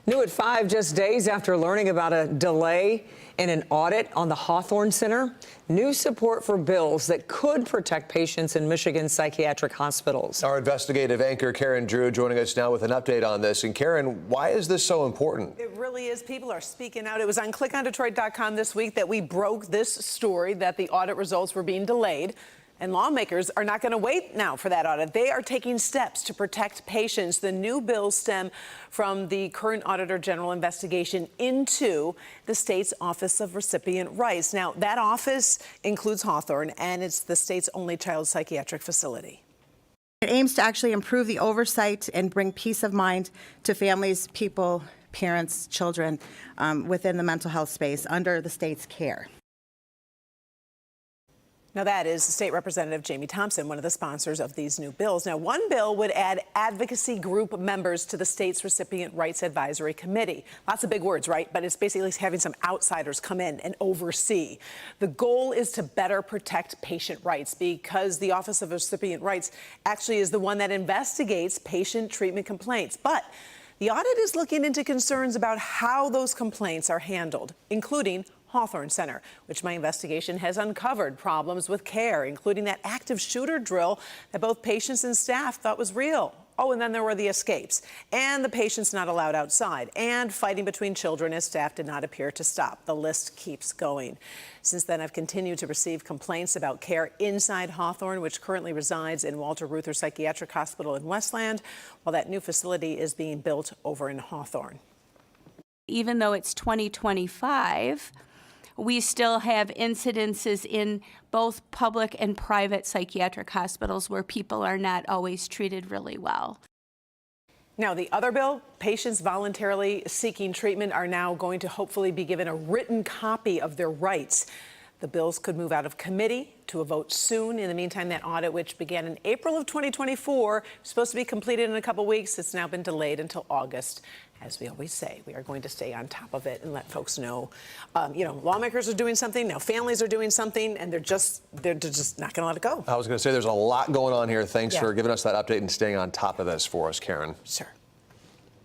New at 5, just days after learning about a delay in an audit on the Hawthorn Center, new support for bills that could protect patients in Michigan's psychiatric hospitals. Our investigative anchor, Karen Drew, joining us now with an update on this. And Karen, why is this so important? It really is. People are speaking out. It was on clickondetroit.com this week that we broke this story that the audit results were being delayed. And lawmakers are not going to wait now for that audit. They are taking steps to protect patients. The new bills stem from the current Auditor General investigation into the state's Office of Recipient Rights. Now, that office includes Hawthorn, and it's the state's only child psychiatric facility. It aims to actually improve the oversight and bring peace of mind to families, people, parents, children within the mental health space under the state's care. Now, that is State Representative Jamie Thompson, one of the sponsors of these new bills. Now, one bill would add advocacy group members to the state's Recipient Rights Advisory Committee. Lots of big words, right? But it's basically having some outsiders come in and oversee. The goal is to better protect patient rights because the Office of Recipient Rights actually is the one that investigates patient treatment complaints. But the audit is looking into concerns about how those complaints are handled, including Hawthorn Center, which my investigation has uncovered problems with care, including that active shooter drill that both patients and staff thought was real. Oh, and then there were the escapes, and the patients not allowed outside, and fighting between children as staff did not appear to stop. The list keeps going. Since then, I've continued to receive complaints about care inside Hawthorn, which currently resides in Walter Reuther Psychiatric Hospital in Westland, while that new facility is being built over in Hawthorn. Even though it's 2025, we still have incidences in both public and private psychiatric hospitals where people are not always treated really well. Now, the other bill, patients voluntarily seeking treatment are now going to hopefully be given a written copy of their rights. The bills could move out of committee to a vote soon. In the meantime, that audit, which began in April of 2024, was supposed to be completed in a couple weeks. It's now been delayed until August. As we always say, we are going to stay on top of it and let folks know, lawmakers are doing something, now families are doing something, and they're just not going to let it go. I was going to say there's a lot going on here. Thanks for giving us that update and staying on top of this for us, Karen. Sure.